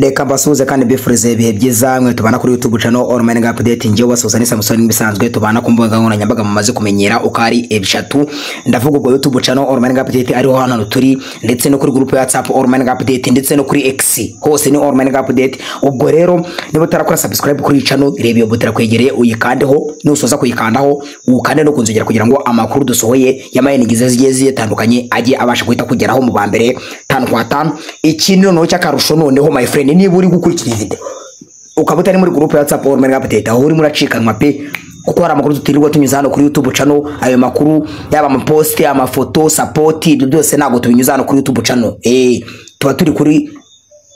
Reka mbasuhuze kandi bifurize ibihe byiza mwe tubana kuri YouTube channel All Mining Update. Njye wasuhuza ni Samson bisanzwe tubana ku mbuga nkoranyambaga mumaze kumenyera ukari eshatu. Ndavuga ubwo YouTube channel All Mining Update ariho hano turi, ndetse no kuri group ya WhatsApp All Mining Update, ndetse no kuri X hose ni All Mining Update. Ubwo rero niba utarakora subscribe kuri channel, reba iyo butara kwegereye uyikandeho, nusoza kuyikandaho ukande no kunzogera kugira ngo amakuru dusohoye ya mining zigiye zitandukanye ajye abasha guhita kugeraho mu bambere 5 kwa 5. Ikintu no cyakarusho noneho my friend, niba uri gukurikira video ukaba utari muri group ya WhatsApp All Mining Update, aho uri muracikanwa pe, kuko hari amakuru tutirirwa tunyuza hano kuri YouTube channel. Ayo makuru yaba amapost, amafoto, support, ibyo byose ntabwo tubinyuza hano kuri YouTube channel. Tuba turi kuri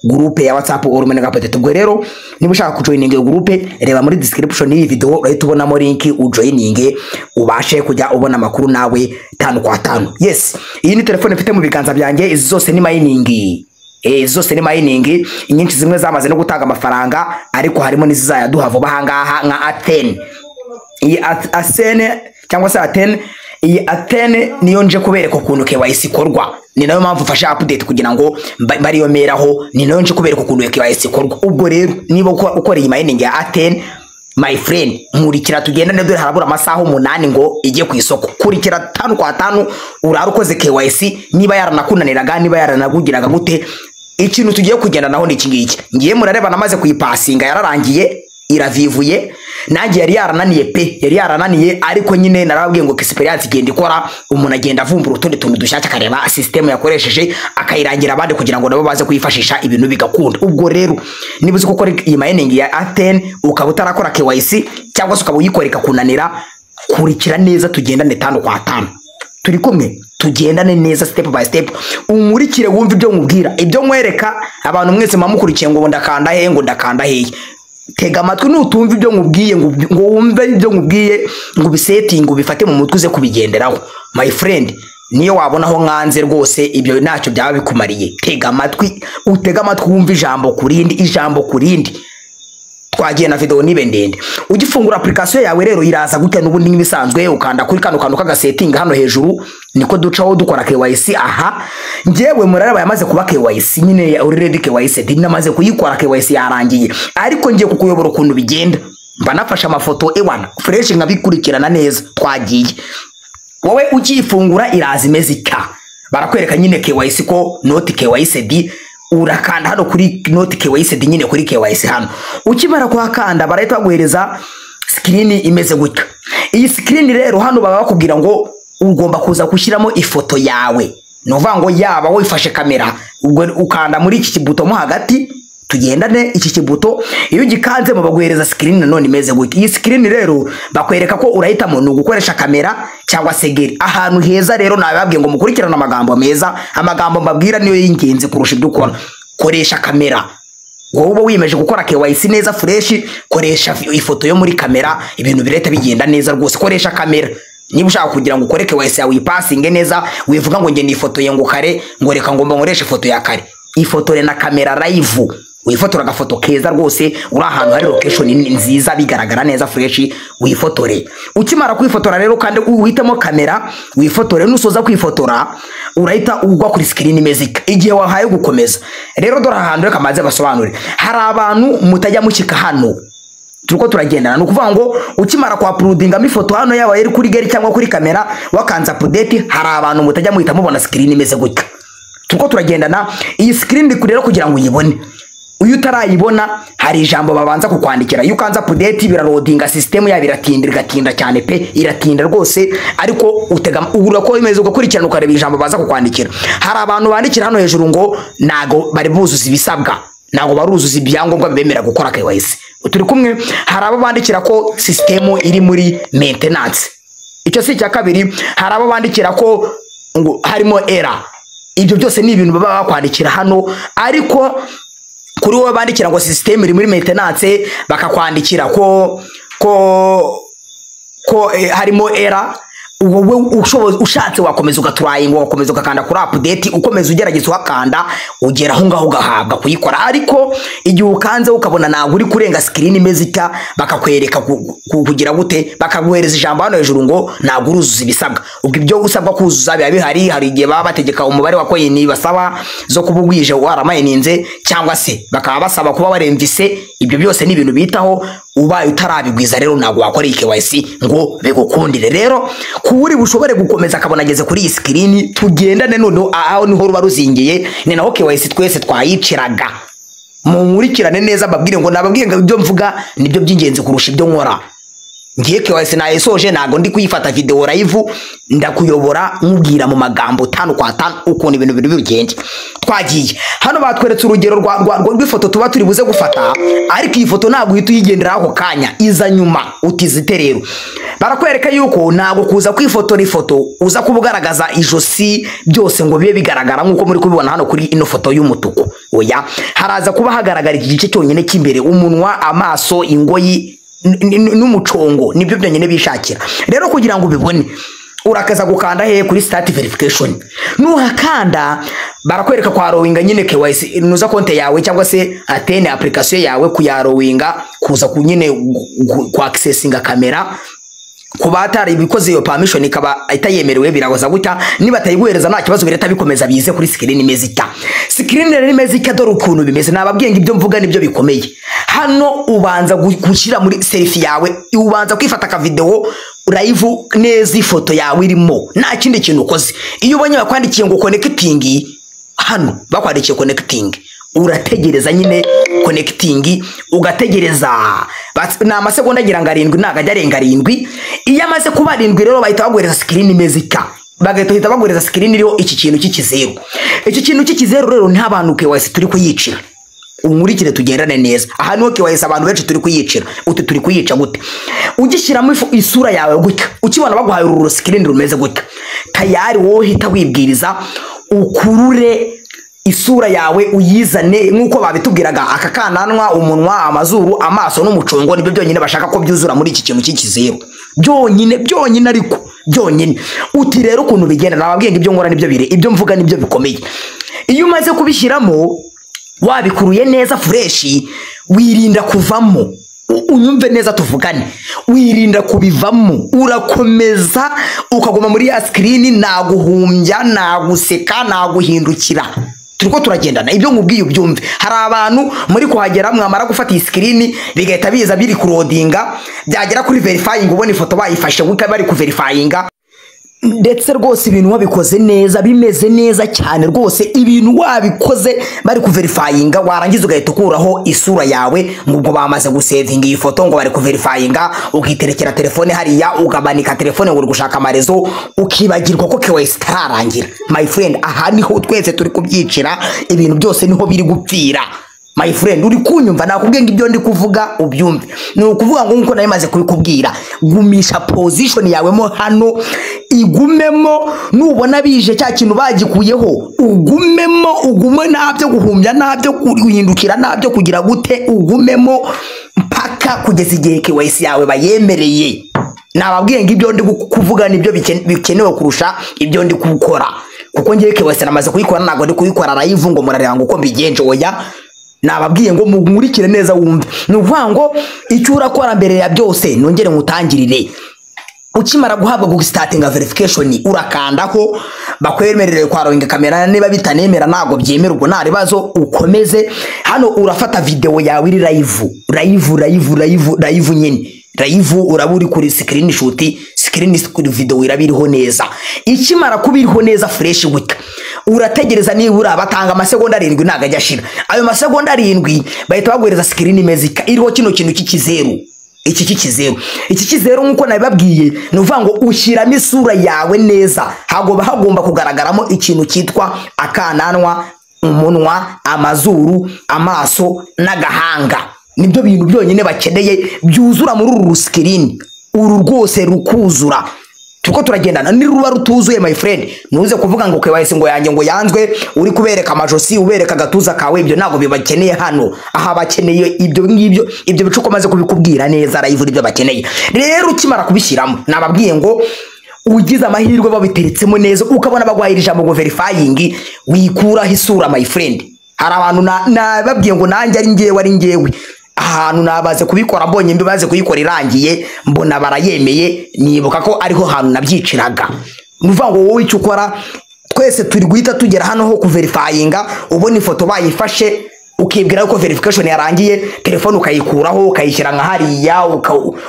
group ya WhatsApp All Mining Update. Ubwo rero niba ushaka kujoininga iyo group, reba muri description y'iyi video urahita ubonamo link ujoininge ubashe kujya ubona amakuru nawe 5 kwa 5. Yes, iyi ni telefone mfite mu biganza byanjye, izi zose ni mining. Zose ni mining, inyinshi zimwe zamaze no gutanga amafaranga, ariko harimo n'izizayaduha vuba hangaha nka Athene. Iyi Athene cyangwa se Athene, iyi Athene niyo nje kubereka ukuntu KYC ikorwa. Ni nayo mpamvu fasha update kugira ngo bariyomeraho, ni nayo nje kubereka ukuntu KYC ikorwa. Ubwo rero niba ukora iyi mining ya Athene my friend, nkurikira tugendane, dore harabura amasaha 8 ngo ijye ku isoko. Kurikira 5 kwa 5 urarukoze KYC, niba yaranakunaniraga, niba yaranagugiraga gute. Ikintu tugiye kugenda naho ni ikingiki, ngiye murareba namaze kuyipasinga, yararangiye iravivuye, nanjye yari yarananiye pe, yari yarananiye, ariko nyine narababwiye ngo experience igenda ikora, umuntu agenda avumbura utundi tuntu dushyashya, akareba system yakoresheje akayirangira abandi kugira ngo nabo baze kuyifashisha ibintu bigakunda. Ubwo rero niba uzi gukora iyi mining ya Athene ukaba utarakora KYC cyangwa se ukaba uyikoreka kunanira, kurikira neza tugendane 5 kwa 5. Turi kumwe tugendane neza step by step, umurikire wumva ibyo nkubwira, ibyo nkwereka abantu mwese mamukurikiye ngo ndakanda he ngo ndakanda he. Tega amatwi nutumva ibyo nkubwiye, ngo wumve ibyo nkubwiye, ngo bisetting ubifate mu mutwe uze kubigenderaho my friend. Niyo wabonaho nkanze rwose ibyo ntacyo byaba bikumariye. Tega amatwi, utega amatwi wumva ijambo kurindi, ijambo kurindi. Twagiye na video nibe ndende. Ugifungura application yawe rero iraza gutya n'ubundi nk'ibisanzwe, ukanda kuri kano kantu kaga setting hano hejuru, niko ducaho dukora KYC. Aha ngewe muraraba yamaze kuba KYC, nyine already KYC dinamaze kuyikora, KYC yarangiye, ariko ngiye kukuyobora ukuntu bigenda, mba nafasha amafoto ewana fresh nkabikurikirana neza. Twagiye, wowe ukifungura iraza imeze ika, barakwereka nyine KYC ko not KYC, urakanda hano kuri not KYC nyine kuri KYC hano. Ukimara kuhakanda barahita baguhereza screen imeze gutya. Iyi screen rero hano baba bakubwira ngo ugomba kuza gushyiramo ifoto yawe, nova ngo yaba wifashe kamera, ubwo ukanda muri iki kibuto mo hagati, tugendane iki kibuto. Iyo gikanze mu baguhereza screen nanone imeze gutya. Iyi screen rero bakwereka ko urahitamo no gukoresha kamera cyangwa segeri. Ahantu heza rero nababwiye ngo mukurikirana amagambo meza, amagambo mbabwira niyo y'ingenzi kurusha ibyo ukora. Koresha kamera, wowe wiyemeje gukora KYC neza fresh, koresha ifoto yo muri kamera, ibintu bireta bigenda neza rwose. Koresha kamera niba ushaka kugira ngo ukore KYC yawe ipasinge neza, wivuga ngo nge ni ifoto ye ngo kare, ngo reka ngomba nkoresha ifoto ya kare. Ifotore na kamera live, wifotora agafoto keza rwose, uri ahantu hari location nziza bigaragara neza fresh, wifotore. Ukimara kwifotora rero kandi uhitamo kamera, wifotore. Nusoza kwifotora urahita ugwa kuri screen imeze igihe wahaye gukomeza. Rero dore ahantu reka maze basobanure, hari abantu mutajya mukika hano tuko turagendana, no kuvuga ngo ukimara kwa uploadinga ifoto hano yaba yari kuri gari cyangwa kuri kamera wakanza update, hari abantu mutajya muhita mubona screen imeze gutya. Tuko turagendana, iyi screen ndikurero kugira ngo uyibone. Uyu utarayibona hari ijambo babanza kukwandikira. Iyo ukanza update birarodinga, system ya biratinda cyane pe, iratinda rwose, ariko utega urako imeze ugakurikirana ukareba ijambo baza kukwandikira. Hari abantu bandikira hano hejuru ngo nago bari buzuza ibisabwa, nago baruzuza ibyangombwa bemera gukora KYC. Turi kumwe. Hari abo bandikira ko system iri muri maintenance, icyo si cya kabiri. Hari abo bandikira ko ngo harimo error. Ibyo byose ni ibintu baba bakwandikira hano, ariko kuri wowe bandikira ngo system iri muri maintenance, bakakwandikira ko harimo error, wowe ushatse wakomeza ugaturayinga wakomeza ugakanda kuri update ukomeza ugerageza uhakanda ugera aho ngaho ugahabwa kuyikora ariko igihe ukanze ukabona ntabwo uri kurenga screen imeze ita bakakwereka kugira gute bakaguhereza ijambo hano hejuru ngo ntabwo uruzuza ibisabwa ubwo ibyo usabwa kuzuza biba bihari hari igihe baba bategeka umubare wa coin basaba zo kubugwije waramayininze cyangwa se bakaba basaba kuba waremvise ibyo byose ni ibintu bitaho ubaye utarabigwiza rero ntabwo wakora KYC ngo begukundire rero kuuri bushobore gukomeza akabonageze kuri iyi screen tugendane none aho niho ruba ruzingiye ni naho KYC twese twayiciraga mu nkurikirane neza babwire ngo nababwiye ngo ibyo mvuga nibyo by'ingenzi kurusha ibyo nkora ngiye KYC nayesoje nago ndi kuyifata video live ndakuyobora nkubwira mu magambo 5 kwa 5 ukuntu ibintu biri bigende twagiye hano batweretse urugero rw'ifoto tuba turi buze gufata ariko iyi foto ntabwo uhita uyigendera ako kanya iza nyuma utizite rero barakwereka yuko ntabwo kuza kwifotora ifoto uza kubugaragaza ijosi byose ngo bibe bigaragara nkuko muri kubibona hano kuri ino foto y'umutuku oya haraza kuba hagaragara igice cyonyine cy'imbere umunwa amaso ingoyi n'umucongo nibyo byonyine bishakira rero kugira ngo ubibone urakaza gukanda he kuri start verification nuhakanda barakwereka kwa rowinga nyine KYC nuza konte yawe cyangwa se atene application yawe kuyarowinga kuza kunyine ku accessinga kamera kubatari bikoze iyo permission ikaba itayemerewe biragoza gutya niba tayiguhereza nta kibazo bireta bikomeza bize kuri screen imeze ita screen rero imeze ita dore ukuntu bimeze nababwiye ngo ibyo mvuga nibyo bikomeye hano ubanza gushyira muri selfie yawe ubanza kwifata ka video live neza ifoto yawe irimo nta kindi kintu ukoze iyo ubonye bakwandikiye ngo connecting hano bakwandikiye connecting urategereza nyine connecting ugategereza na amasegonda agira ngo 7 nagajya arenga 7 iyo amaze kuba 7 rero bahita baguhereza screen imeze ita bagahita baguhereza screen iriho iki kintu cy'ikizeru iki kintu cy'ikizeru rero nta bantu KYC turi kuyicira umurikire tugendane neza aha no KYC abantu benshi turi kuyicira uti turi kuyica gute ugishyiramo isura yawe gute ukibona baguhaye uru screen rumeze gute tayari wowe hita wibwiriza ukurure isura yawe uyizane nkuko babitubwiraga akakananwa umunwa amazuru amaso n'umucongo nibyo byonyine bashaka ko byuzura muri iki kintu cy'ikizeru byonyine ariko byonyine uti rero ukuntu bigenda nababwiye ngo ibyo nkora nibyo bire ibyo mvuga nibyo bikomeye iyo umaze kubishyiramo wabikuruye neza fresh wirinda kuvamo unyumve neza tuvugane wirinda kubivamo urakomeza ukaguma muri ya screen naguhumbya naguseka naguhindukira turiko turagendana ibyo ngubwiye ubyumve hari abantu muri kuhagera mwamara gufata screen bigahita biza biri kurodinga byagera kuri verifying ubona ifoto bayifashe guka bari ku verifyinga ndetse rwose ibintu wabikoze neza bimeze neza cyane rwose ibintu wabikoze bari ku verifyinga warangiza ugahita ukuraho isura yawe ngubwo bamaze gusevinga iyi foto ngo bari ku verifyinga ukiterekera telefone hariya ugabanika telefone ngo gushaka amarezo ukibagirwa ko KYC tararangira my friend aha niho twese turi kubyicira ibintu byose niho biri gupfira my friend uri kunyumva nakubwiye ngo ibyo ndi kuvuga ubyumve ni ukuvuga ngo nkuko nayimaze kubikubwira gumisha position yawe mo hano igumemo nubona bije cya kintu bagikuyeho ugumemo ugume nabyo guhumbya nabyo guhindukira nabyo kugira gute ugumemo mpaka kugeza igihe KYC yawe bayemereye nababwiye ngo ibyo ndi kuvuga nibyo bikenewe kurusha ibyo ndi gukora kuko ngiye KYC namaze kuyikora nago ndi kuyikora live ngo murareba ngo uko mbigenje oya nababwiye ngo mugurikire neza wumve nuvuga ngo icyo urakora mbere ya byose nongere ngutangirire ukimara guhabwa go starting verification urakandaho bakwemerere kwa rowinga kamera niba bitanemera nago byemera ubwo nta ribazo ukomeze hano urafata video yawe iri live nyine live uraburi kuri screenshot video irabiriho neza ikimara kubiriho neza fresh gute urategereza nibura batanga amasegonda 7 nagajya shira ayo masegonda 7 bahita baguhereza screen imezika iriho kino kintu cy'ikizeru iki kizeru nkuko nabibabwiye nuvuga ngo ushyiramo isura yawe neza hagomba kugaragaramo ikintu cyitwa akananwa umunwa amazuru amaso n'agahanga nibyo bintu byonyine bakeneye byuzura muri uru screen uru rwose rukuzura tuko turagendana ni ruba rutuzuye my friend nuze kuvuga ngo KYC ngo yanjye ngo yanzwe uri kubereka amajosi ubereka gatuza kawe ibyo nago bibakeneye hano aha bakeneye ibyo bicuko maze kubikubwira neza live ibyo bakeneye rero ukimara kubishyiramo nababwiye ngo ugize amahirwe babiteretsemo neza ukabona bagwahira ijambo ngo verifying wikuraho isura my friend. Hari abantu nababwiye ngo nanjye ari ngewe ahantu nabaze kubikora mbonye mbibaze kuyikora irangiye mbona barayemeye nibuka ko ariho hantu nabyiciraga. Nuvuga ngo wowe icyo ukora twese turi guhita tugera hano ho kuverifyinga ubona ifoto bayifashe ukibwira ko verification yarangiye telefone ukayikuraho ukayishyira nka hariya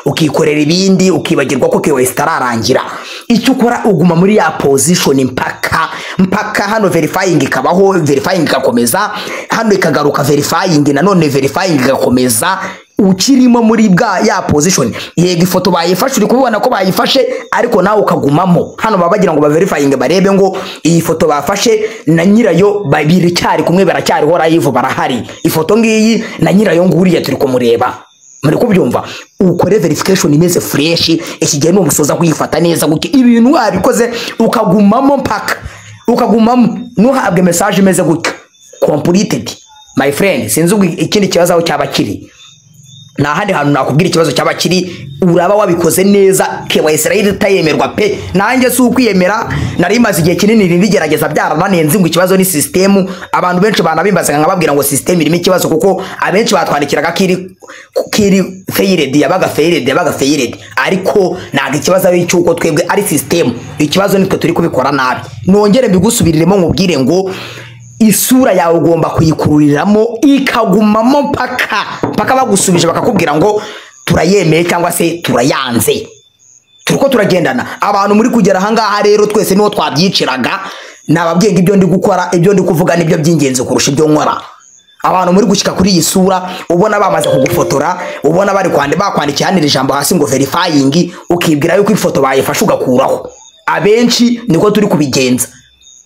ukikorera ibindi ukibagirwa ko KYC tararangira. Icyo ukora uguma muri ya position mpaka hano verifying ikabaho verifying ikakomeza hano ikagaruka verifying nanone verifying igakomeza ukirimo muri bwa ya position. Yego ifoto bayifashe uri kubona ko bayifashe ariko nawe ukagumamo hano babagira ngo ba verifying barebe ngo iyi foto bafashe na nyirayo babiri cyari kumwe baracyari hora yivu barahari ifoto ngiyi na nyirayo nguriye turi kumureba. Muri kubyumva ukore verification imeze fresh ikigiye no musoza kuyifata neza guke ibintu wabikoze ukagumamo mpaka ukagumamo nuhabwe message imeze guke completed my friend. Sinzi ikindi kibazo aho cyabakiri na handi hantu nakubwira ikibazo cy'abakiri uraba wabikoze neza KYC itayemerwa pe. Nanjye si ukwiyemera nari maze igihe kinini rigerageza byarananenze ngo ikibazo ni system. Abantu benshi banabimbaza nkababwira ngo system irimo ikibazo kuko abenshi batwandikiraga kiri failed yabaga failed ariko naga ikibazo ari cyuko twebwe ari system. Ikibazo nitwe turi kubikora nabi. Nongere mbigusubiriremo nkubwire ngo isura yawe ugomba kuyikururiramo ikagumamo mpaka bagusubije bakakubwira ngo turayemeye cyangwa se turayanze. Turiko turagendana abantu muri kugera ahangaha rero twese niho twabyiciraga nababwiye ibyo ndi gukora ibyo ndi kuvuga nibyo byingenzi kurusha ibyo nkora. Abantu muri gushika kuri iyi sura ubona bamaze kugufotora ubona bari bakwandikiye hano ijambo hasi ngo verifying ukibwira yuko ifoto bayifashe ugakuraho. Abenshi niko turi kubigenza.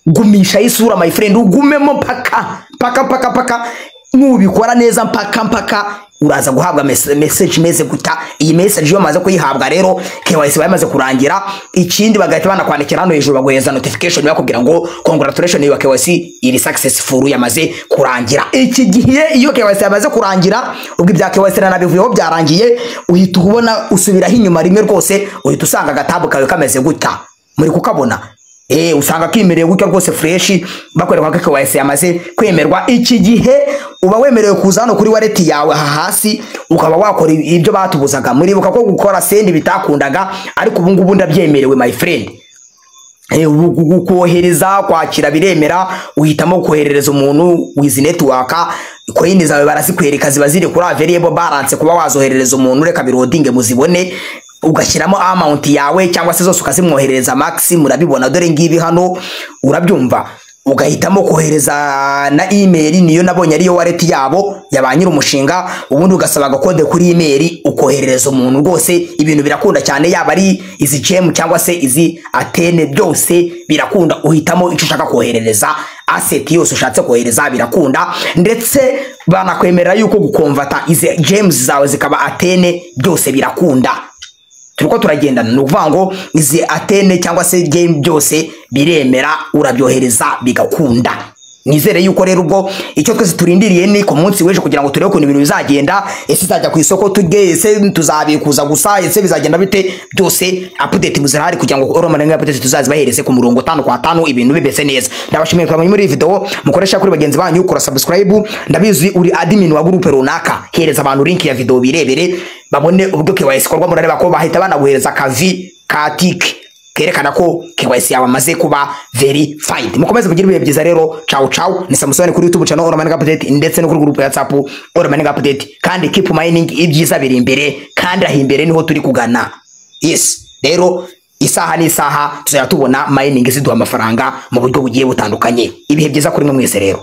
Gumisha isura my friend ugumemo paka nubikora neza mpaka uraza guhabwa message meze guta. Iyi message yo maze kuyihabwa rero KYC bamaze kurangira ikindi bagahita banakwandikira hano hejuru bagoheza notification yakubwira ngo congratulations your KYC iri successful yamaze kurangira. Iki gihe iyo KYC yamaze kurangira ubwo ibya KYC nabivuyeho byarangiye uhita ubona usubiraho inyuma rimwe rwose uhita usanga agatabu kawe kameze guta. Muri kukabona usanga kimerewe gutyo rwose fresh bakwereka ko KYC yamaze kwemerwa. Iki gihe uba wemerewe kuza hano kuri wallet yawe hasi ukaba wakora ibyo batubuzaga. Muribuka ko gukora send bitakundaga ariko ubu ngubu ndabyemerewe my friend. Kohereza kwakira biremera uhitamo koherereza umuntu wizi network coin zawe barazikwereka ziba ziri kuri variable balance kuba wazoherereza umuntu reka birodinge muzibone ugashyiramo amount yawe cyangwa se zose ukazimwoherereza max. Murabibona dore ngibi hano urabyumva ugahitamo kohereza na email niyo nabonye ariyo wallet yabo yabanyira umushinga ubundi ugasaba gakode kuri email ukoherereza umuntu. Rwose ibintu birakunda cyane yaba ari izi gem cyangwa se izi Athene byose birakunda. Uhitamo icyo ushaka koherereza asset yose ushatse kohereza birakunda ndetse banakwemerera yuko gukonvata izi gems zawe zikaba Athene byose birakunda. Turiko turagendana nukuvuga ngo izi Athene cyangwa se game byose biremera urabyohereza bigakunda. Nizere yuko rero ubwo icyo twese turindiriye ni ku munsi weje kugira ngo turebe ko ibintu bizagenda. Ese izajya ku isoko tujye ese tuzabikuza gusa ese bizagenda bite byose update muzirahari kugira ngo Oromanenga update tuzazibahereze ku murongo 5 kwa 5 ibintu bibese neza. Ndabashimiye kwa muri video mukoresha kuri bagenzi banyu ukora subscribe. Ndabizi uri admin wa groupe runaka hereza abantu link ya video birebere babone ubwo KYC korwa murareba ko bahita banaguhereza kavi katik kerekana ko KYC yawe amaze kuba verified. Mukomeze kugira ibihe byiza rero. Ciao ni Samson kuri YouTube channel Oromanenga update ndetse no kuri group ya WhatsApp Oromanenga update kandi keep mining ibyiza biri imbere kandi aho imbere niho turi kugana. Yes rero isaha ni isaha tuzaya tubona mining ziduha amafaranga mu buryo bugiye butandukanye. Ibihe byiza kuri mwe mwese rero.